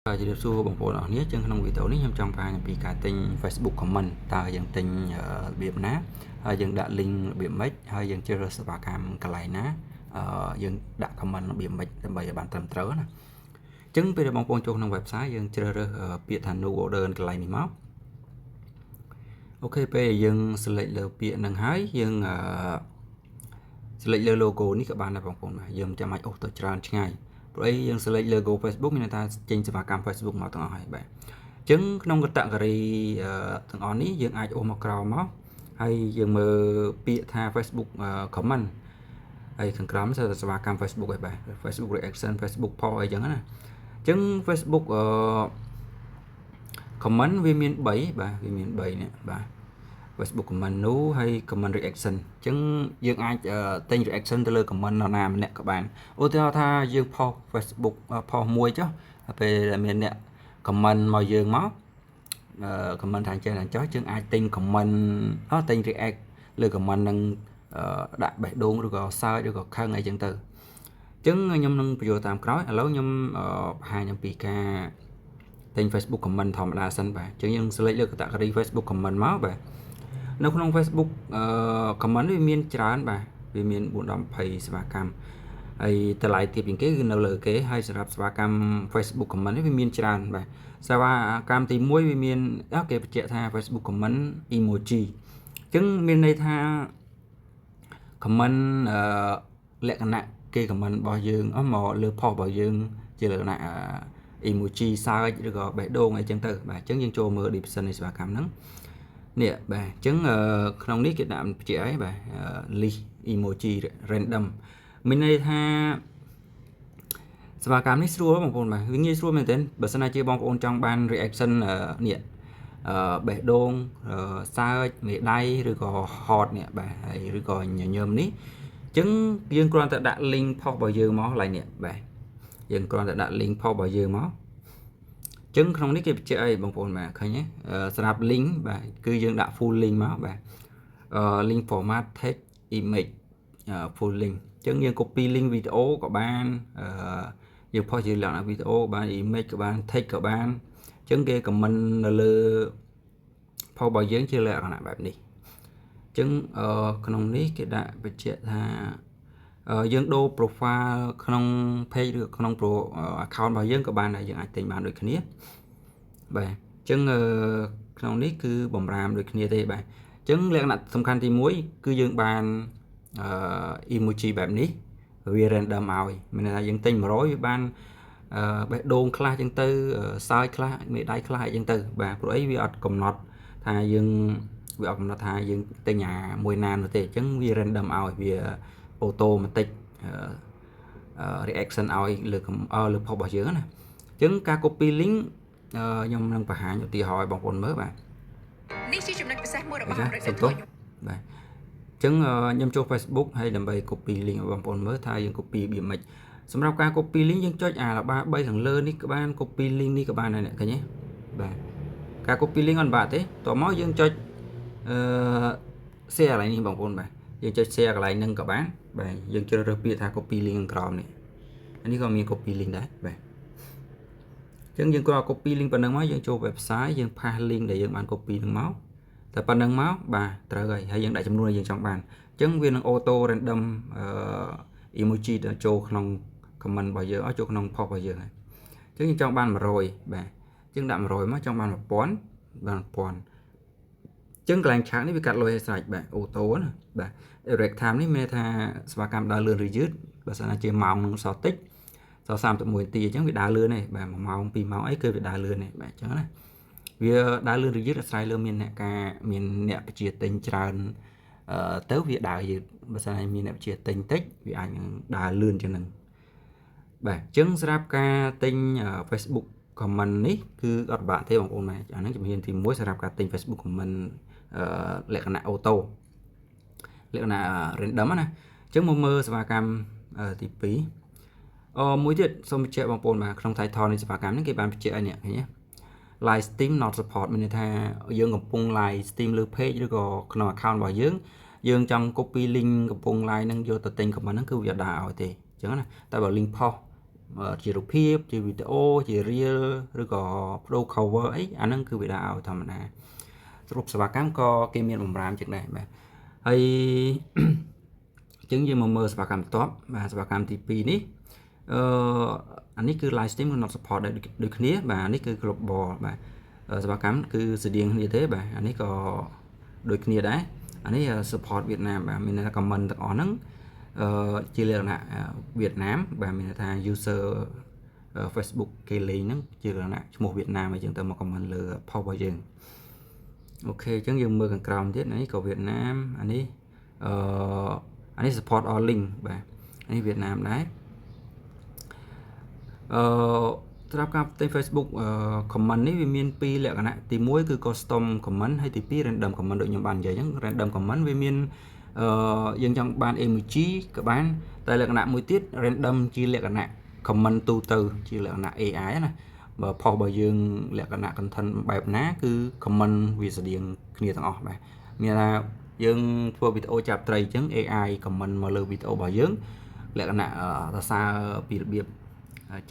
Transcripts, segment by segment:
Chỉ được xu bằng bộ này chân không bị tổ ní nhằm trong vài bị cả tin Facebook của mình ta dần tin biệt ná dần đã link biệt mấy hay dần chơi rất và cam cả lại ná dần đã comment biệt mấy để bày bạn tầm trớ nè chứng bây giờ bằng phong trong website dần chơi rất biệt thành new order cả lại ní máu ok bây giờ dần select lựa biệt nâng hái dần select lựa logo ní các bạn là bằng phong này dần cho máy auto tràn ngay rồi dần select logo Facebook mình ta chỉnh và cam Facebook mà tao hỏi bạn chứng trong cái tạng cái thằng on ní dương ai ôm một cào máu hay dương mờ bịa tha Facebook comment hay thằng cắm sẽ là cam Facebook vậy bạn Facebook reaction Facebook post ấy chẳng nè chứng Facebook comment vì miền 7 bà vì miền 7 nè bà Facebook comment nú hay comment reaction chứng dương ai tên reaction từ lời comment nào làm nè các bạn ô theo tha dương post Facebook post muối chứ về là miền nè comment màu dương máu comment thành trên là chó chân ai tin comment nó tin react lời comment nâng đại bạch đôn rồi có sai rồi có khăn này chân từ chứng nhâm nâng video tạm nói lâu nhâm hai nhâm pk tin Facebook comment thòng là xanh bà chứng nhân sẽ lấy được tại cái Facebook comment máu bà nó không Facebook comment với miền trán bà vì miền buồn đom page và cam ai từ lại tiếp những cái nào lời kế hay sẽ và cam Facebook comment với miền tràn bà sao cam thì muối với miền ok chạy tha Facebook comment emoji chứng miền đây tha comment lệ cái nặng kia comment bao dương ở mò lừa phò bao dương chỉ là nặng emoji sao được gọi bảy đô ngày chân từ bà chứng dân cho mưa điệp sân này và cam nắng nè bà chứng không biết cái đạm chị ấy bà ly emoji random mình đây tha và cảm thấy xua bằng phone mà như xua mình tên bữa nay chơi bong ôn trong ban reaction nè bể đôn sao nghệ đây rồi có hot nè bà rồi có nhầm ní chứng dương con ta đã link pop bao giờ máu lại nè bà dương con ta đã link pop bao giờ máu chứng không biết cái chơi bằng phone mà khơi nhé snap link bà cứ dương đã full link máu bà link format text image full link chứng dương copy link video của bạn giờ phơi chỉ là video bạn image của bạn take của bạn chứng kia comment là lừa phơi bao nhiêu chưa là bạnแบบนี้chứngក្នុងនេះគេដាក់បញ្ជាក់ថាយើងដូរ profile ក្នុង page ឬក្នុង pro account របស់យើងក៏បានដែរយើងអាចទិញបានដូចគ្នាបាទអញ្ចឹងក្នុងនេះគឺបំរាមដូចគ្នាទេបាទអញ្ចឹងលក្ខណៈសំខាន់ទី1គឺយើងបានemoji បែបនេះវា random ឲ្យមានន័យថាយើងទិញ100វាបានបេះដូងខ្លះចឹងទៅសើចខ្លះមេដៃខ្លះអីចឹងទៅបាទព្រោះអីវាអត់កំណត់ថាយើងវាអត់កំណត់ថាយើងទិញអាមួយណានោះទេអញ្ចឹងវា random ឲ្យវា automatic reaction ឲ្យលើលើ post របស់យើងណាអញ្ចឹងការ copy link ខ្ញុំនឹងបង្ហាញឧទាហរណ៍ឲ្យបងប្អូនមើលបាទនេះជាចំណុចពិសេសមួយរបស់ Reaction បាទចឹងខ្ញុំចូល Facebook ហើយដើម្បី copy link ឲ្យបងប្អូនមើលថាយើង copy វាមិនសម្រាប់ការ copy link យើងចុចអាល្បា3ខាងលើនេះក៏បាន copy link នេះក៏បានដែរអ្នកឃើញទេបាទការ copy link អត់បាក់ទេតោះមកយើងចុចshare កន្លែងនេះបងប្អូនបាទយើងចុច share កន្លែងហ្នឹងក៏បានបាទយើងជ្រើសរើសពាក្យថា copy link ខាងក្រោមនេះអានេះក៏មាន copy link ដែរបាទចឹងយើងក៏ copy link ប៉ុណ្ណឹងមកយើងចូល website យើង pass link ដែលយើងបាន copy ហ្នឹងមកតែប៉ុណ្្នឹងមកបាទត្រូវហើយយើងដាក់ចំនួនដែលយើងចង់បានអញ្ចឹងវានឹង auto random emoji ទៅចូលក្នុង comment របស់យើងឲ្យចូលក្នុង post របស់យើងហើយអញ្ចឹងយើងចង់បាន100បាទអញ្ចឹងដាក់100មកចង់បាន1000បាន1000អញ្ចឹងកន្លែងឆាកនេះវាកាត់លុយឲ្យស្រេចបាទ auto ណាបាទ direct time នេះមានថាសេវាកម្មដើរលឿនឬយឺតបើសិនណាជាម៉ោងនឹងសល់តិចសល់31នាទីអញ្ចឹងវាដើរលឿនទេបាទ1ម៉ោង2ម៉ោងអីគឺវាដើរលឿនទេបាទអញ្ចឹងណាវាដើរលឿនឬយឺតអាស្រ័យលើមានអ្នកប្រជាទិញច្រើនទៅវាដើរយឺតបើសិនណាមានអ្នកប្រជាទិញតិចវាអាចនឹងដើរលឿនជាងនឹងបាទអញ្ចឹងសម្រាប់ការទិញ Facebook comment នេះគឺអត់បាក់ទេបងប្អូនបាទអាហ្នឹងជំហានទី1សម្រាប់ការទិញ Facebook comment លក្ខណៈ auto លក្ខណៈ random ណាអញ្ចឹងមកមើលសេវាកម្មទី2មួយទៀតសូមបញ្ជាក់បងប្អូនបាទក្នុង title នៃសេវាកម្មនេះគេបានបញ្ជាក់ឲ្យអ្នកឃើញទេlive stream not support មានន័យថាយើងកំពុង live stream លើ page ឬក៏ក្នុង account របស់យើងចង់ copy link កំពុង live ហ្នឹងយកទៅទិញ comment ហ្នឹងគឺវាអត់ដើរឲ្យទេអញ្ចឹងណាតែបើ link post ជារូបភាពជាវីដេអូជា reel ឬក៏ pro cover អីអាហ្នឹងគឺវាដាក់ឲ្យធម្មតារូបសេវាកម្មក៏គេមានបម្រាមជាងដែរបាទហើយ ចឹងយើងមកមើលសេវាកម្មបន្ទាប់បាទសេវាកម្មទី2នេះអានេះគឺ live stream គឺ not support ដែរដូចគ្នាបាទនេះគឺ global បាទសេវាកម្មគឺស្តៀងគ្នាទេបាទអានេះក៏ដូចគ្នាដែរអានេះ support វៀតណាមបាទមានថា comment ទាំងអស់ហ្នឹងជាលក្ខណៈវៀតណាមបាទមានថា user Facebook គេលេងហ្នឹងជាលក្ខណៈឈ្មោះវៀតណាមអញ្ចឹងទៅមក comment លើ post របស់យើងអូខេអញ្ចឹងយើងមើលខាងក្រោមទៀតនេះក៏វៀតណាមអានេះ support all link បាទនេះវៀតណាមដែរសម្រាប់ការផ្ទេរ Facebook comment នេះវាមានពីរលក្ខណៈទី1គឺ custom comment ហើយទី2 random comment ដូចខ្ញុំបាននិយាយអញ្ចឹង random comment វាមានយើងចង់បាន emoji ក៏បានតែលក្ខណៈមួយទៀត random ជាលក្ខណៈ comment ទូទៅជាលក្ខណៈ AI ណាបើ post របស់យើងលក្ខណៈ content បែបណាគឺ comment វាស្តៀងគ្នាទាំងអស់បាទមានថាយើងធ្វើវីដេអូចាប់ត្រីអញ្ចឹង AI comment មកលើវីដេអូរបស់យើងលក្ខណៈសរសើរពីរបៀប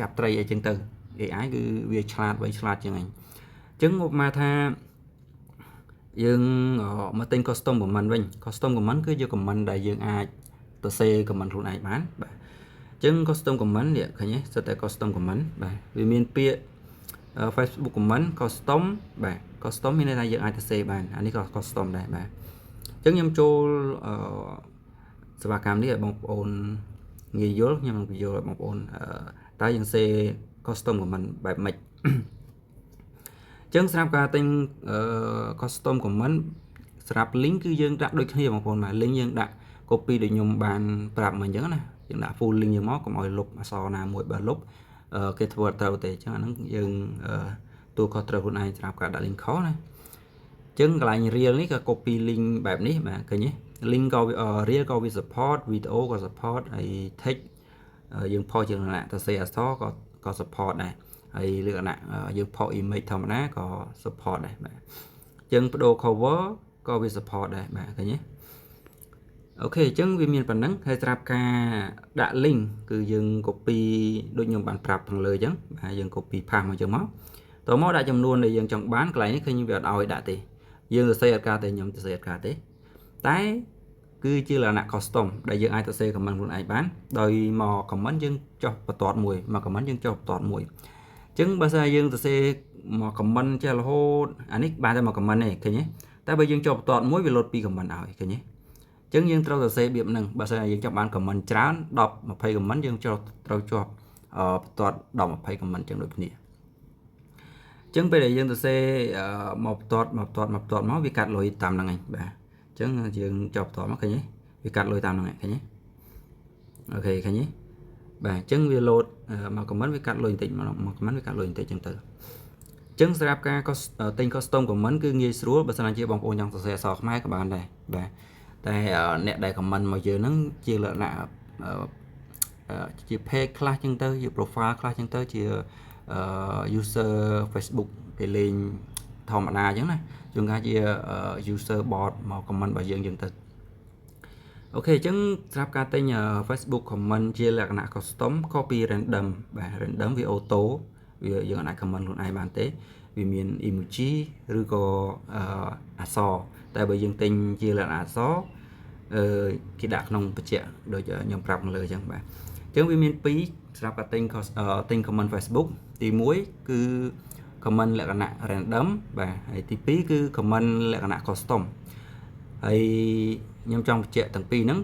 ចាប់ត្រីអីចឹងទៅ AI គឺវាឆ្លាតឆ្លាតជាងអញ្ចឹងឧបមាថាយើងមកទិញ custom comment វិញ custom comment គឺជា comment ដែលយើងអាចទៅសេ comment ខ្លួនឯងបានបាទអញ្ចឹង custom comment នេះឃើញទេសិតតែ custom comment បាទវាមានពាក្យ Facebook comment custom បាទ custom មានន័យថាយើងអាចទៅសេបានអានេះក៏ custom ដែរបាទអញ្ចឹងខ្ញុំចូលសេវាកម្មនេះឲ្យបងប្អូនងាយយល់ខ្ញុំនឹងបញ្យល់ឲ្យបងប្អូនតើយើងសេ custom comment បែបម៉េចអញ្ចឹងសម្រាប់ការទិញcustom comment សម្រាប់ link គឺយើងដាក់ដូចគ្នាបងប្អូនបាទ link យើងដាក់ copy ដូចខ្ញុំបានប្រាប់មកអញ្ចឹងណាយើងដាក់ full link យើងមកកុំឲ្យលុបអក្សរណាមួយបើលុបគេធ្វើអត់ត្រូវទេអញ្ចឹងអាហ្នឹងយើងតួខុសត្រូវខ្លួនឯងសម្រាប់ការដាក់ link ខុសណាអញ្ចឹងកន្លែង reel នេះក៏ copy link បែបនេះបាទឃើញទេ link ក៏ reel ក៏វា support video ក៏ support ហើយ text យើងផុសជាលក្ខណៈទៅសេអក្សរក៏ support ដែរហើយលក្ខណៈយើងផុស image ធម្មតាក៏ support ដែរបាទអញ្ចឹងបដូរ cover ក៏វា support ដែរបាទឃើញទេអូខេអញ្ចឹងវាមានប៉ុណ្ណឹងហើយសម្រាប់ការដាក់ link គឺយើង copy ដូចខ្ញុំបានប្រាប់ខាងលើអញ្ចឹងបាទយើង copy paste មកអញ្ចឹងមកតមកដាក់ចំនួនដែលយើងចង់បានកន្លែងនេះឃើញវាអត់ឲ្យដាក់ទេយើងទៅសេអត់ការទេខ្ញុំទៅសេអត់ការទេតែគឺជាលក្ខណៈ custom ដែលយើងអាចទៅសេ comment ខ្លួនឯងបានដោយមក comment យើងចុះបន្ទាត់មួយមក comment យើងចុះបន្ទាត់មួយអញ្ចឹងបើសិនយើងទៅសេមក comment ចេះរហូតអានេះបានតែមក comment ទេឃើញទេតែបើយើងចុះបន្ទាត់មួយវាលុតពី comment ឲ្យឃើញទេអញ្ចឹងយើងត្រូវទៅសេរបៀបហ្នឹងបើសិនយើងចង់បាន comment ច្រើន10 20 comment យើងត្រូវជាប់បន្ទាត់10 20 comment អញ្ចឹងដូចគ្នាអញ្ចឹងពេលដែលយើងទៅសេមកបន្ទាត់មកវាកាត់លុយតាមហ្នឹងឯងបាទអញ្ចឹងយើងចុះបន្ទាត់មកឃើញទេវាកាត់លុយតាមហ្នឹងឯងឃើញទេអូខេឃើញទេបាទអញ្ចឹងវាលោតមក comment វាកាត់លុយបន្តិចមក comment វាកាត់លុយបន្តិចអញ្ចឹងទៅអញ្ចឹងសម្រាប់ការទិញ custom comment គឺងាយស្រួលបើសិនជាបងប្អូនចង់សរសេរអក្សរខ្មែរក៏បានដែរបាទតែអ្នកដែល comment មកយើងហ្នឹងជាលក្ខណៈជា page ខ្លះអញ្ចឹងទៅជា profile ខ្លះអញ្ចឹងទៅជា user Facebook គេលេងធម្មតាអញ្ចឹងណាជួនកាលជា user bot មក comment របស់យើងអញ្ចឹងទៅអូខេអញ្ចឹងសម្រាប់ការទិញ Facebook comment ជាលក្ខណៈ custom copy random បាទ random វា auto វាយើងអាច comment ខ្លួនឯងបានទេវាមាន emoji ឬក៏អក្សរតែបើយើងទិញជាលក្ខណៈអក្សរគេដាក់ក្នុងបច្ចៈដូចខ្ញុំប្រាប់ខាងលើអញ្ចឹងបាទអញ្ចឹងវាមាន2សម្រាប់ការទិញ comment Facebook ទី1គឺ comment លក្ខណៈ random បាទហើយទី2គឺ comment លក្ខណៈ custom ហើយខ្ញុំចង់បញ្ជាក់ទាំងពីរហ្នឹង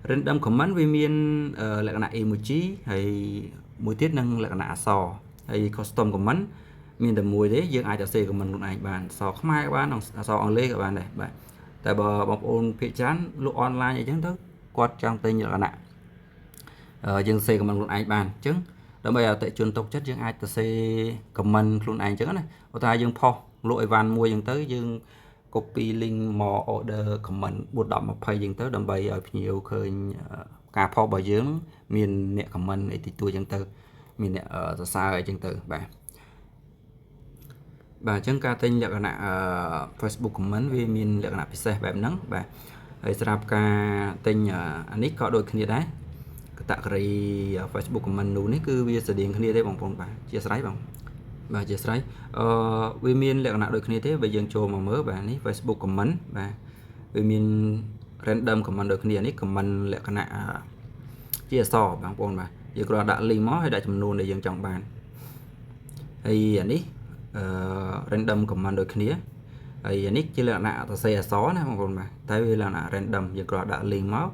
random comment វាមានលក្ខណៈ emoji ហើយមួយទៀតនឹងលក្ខណៈអក្សរហើយ custom comment មានតែមួយទេយើងអាចទៅសេ comment ខ្លួនឯងបានអក្សរខ្មែរក៏បានអក្សរអង់គ្លេសក៏បានដែរបាទតែបើបងប្អូនភាគច្រើនលក់អនឡាញអីចឹងទៅគាត់ចង់ទិញលក្ខណៈយើងសេ comment ខ្លួនឯងបានអញ្ចឹងដើម្បីឲ្យអតិថិជនទុកចិត្តយើងអាចទៅសេ comment ខ្លួនឯងអញ្ចឹងណាឧទាហរណ៍យើងផុសលក់អីវ៉ាន់មួយអញ្ចឹងទៅយើង copy link មក order comment 4 10 20អញ្ចឹងទៅដើម្បីឲ្យភ្ញៀវឃើញការផុសរបស់យើងមានអ្នក comment អីតិចតួចអញ្ចឹងទៅមានអ្នកសរសើរអីអញ្ចឹងទៅបាទអញ្ចឹងការទិញលក្ខណៈ Facebook comment វាមានលក្ខណៈពិសេសបែបហ្នឹងបាទហើយសម្រាប់ការទិញអានេះក៏ដូចគ្នាដែរ category Facebook comment នោះនេះគឺវាស្តៀងគ្នាទេបងប្អូនបាទជាស្រ័យបងបាទជាស្រ័យវាមានលក្ខណៈដូចគ្នាទេបើយើងចូលមកមើលបាទនេះ Facebook comment បាទវាមាន random comment ដូចគ្នានេះ comment លក្ខណៈជាអក្សរបងប្អូនបាទយើងគ្រាន់ដាក់ link មកហើយដាក់ចំនួនដែលយើងចង់បានហើយអានេះrandom comment ដូចគ្នាហើយអានេះជាលក្ខណៈសរសេរអក្សរណាបងប្អូនបាទតែវាលក្ខណៈ random យើងគ្រាន់ដាក់ link មក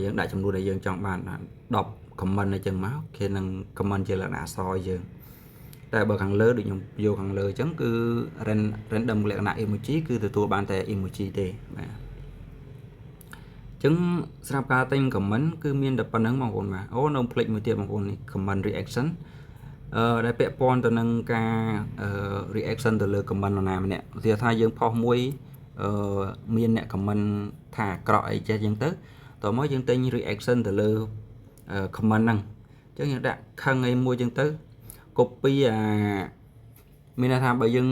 យើងដាក់ចំនួនដែលយើងចង់បាន10 comment អញ្ចឹងមកគេនឹង comment ជាលក្ខណៈអក្សរយើងតែបើខាងលើដូចខ្ញុំយកខាងលើអញ្ចឹងគឺ random លក្ខណៈ emoji គឺទទួលបានតែ emoji ទេបាទអញ្ចឹងស្រាប់ការទិញ comment គឺមានតែប៉ុណ្្នឹងបងប្អូនបាទអូនៅផ្លេចមួយទៀតបងប្អូននេះ comment reaction ដែលពាក់ព័ន្ធទៅនឹងការ reaction ទៅលើ comment នរណាម្នាក់ឧទាហរណ៍ថាយើងផុសមួយមានអ្នក comment ថាអាក្រក់អីចេះអញ្ចឹងទៅតោះមកយើងទិញ reaction ទៅលើ comment ហ្នឹងអញ្ចឹងយើងដាក់ខឹងអីមួយអញ្ចឹងទៅ copy មានន័យថាបើយើង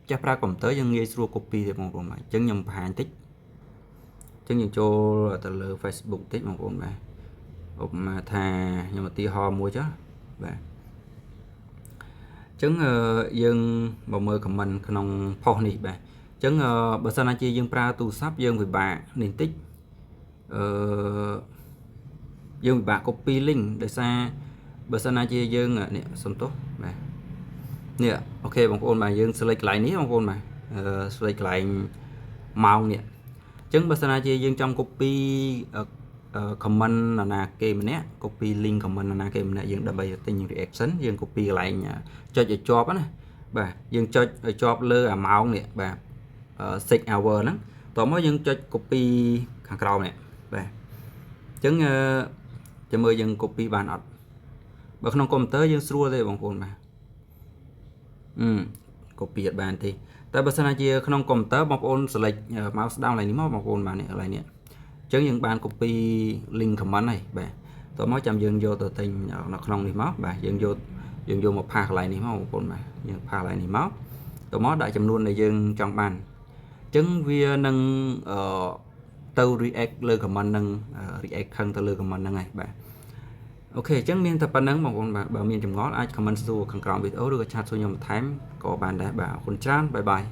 ចេះប្រើកុំព្យូទ័រយើងងាយស្រួល copy ទេបងប្អូនបាទអញ្ចឹងខ្ញុំបង្ហាញតិចអញ្ចឹងយើងចូលទៅលើ Facebook តិចបងប្អូនបាទឧបមាថាខ្ញុំឧទាហរណ៍មួយចុះបាទអញ្ចឹងយើងមកមើល comment ក្នុង post នេះបាទអញ្ចឹងបើសិនណាជាយើងប្រើទូរស័ព្ទយើងពិបាកនេះតិចយើងពិបាក copy link ដោយសារបើសិនណាជាយើងនេះសំទោសបាទនេះអូខេបងប្អូនបាទយើង select កន្លែងនេះបងប្អូនបាទselect កន្លែងម៉ោងនេះអញ្ចឹងបើសិនណាជាយើងចង់ copy comment នរណាគេម្នាក់ copy link comment នរណាគេម្នាក់យើងដើម្បីទិញ reaction យើង copy កន្លែងចុចឲ្យជាប់ណាបាទយើងចុចឲ្យជាប់លើអាម៉ោងនេះបាទ 6 hour ហ្នឹងតោះមកយើងចុច copy ខាងក្រោមនេះបាទអញ្ចឹងចាំមើលយើង copy បានអត់បើក្នុងកុំព្យូទ័រយើងស្រួលទេបងប្អូនបាទcopy អត់បានទេតែបើសិនជាក្នុងកុំព្យូទ័របងប្អូន select mouse down កន្លែងនេះមកបងប្អូនបាទនេះកន្លែងនេះអញ្ចឹងយើងបាន copy link comment ហើយបាទតោះមកចាំយើងយកទៅទិញនៅក្នុងនេះមកបាទយើងយកមកផាសកន្លែងនេះមកបងប្អូនបាទយើងផាសកន្លែងនេះមកតោះមកដាក់ចំនួនដែលយើងចង់បានអញ្ចឹងវានឹងទៅ react លើ comment ហ្នឹង react ខឹងទៅលើ comment ហ្នឹងហើយបាទអូខេអញ្ចឹងមានតែប៉ុណ្្នឹងបងប្អូនបាទបើមានចម្ងល់អាច comment សួរខាងក្រោមវីដេអូឬក៏ឆាតសួរខ្ញុំបន្ថែមក៏បានដែរបាទអរគុណច្រើនបាយបាយ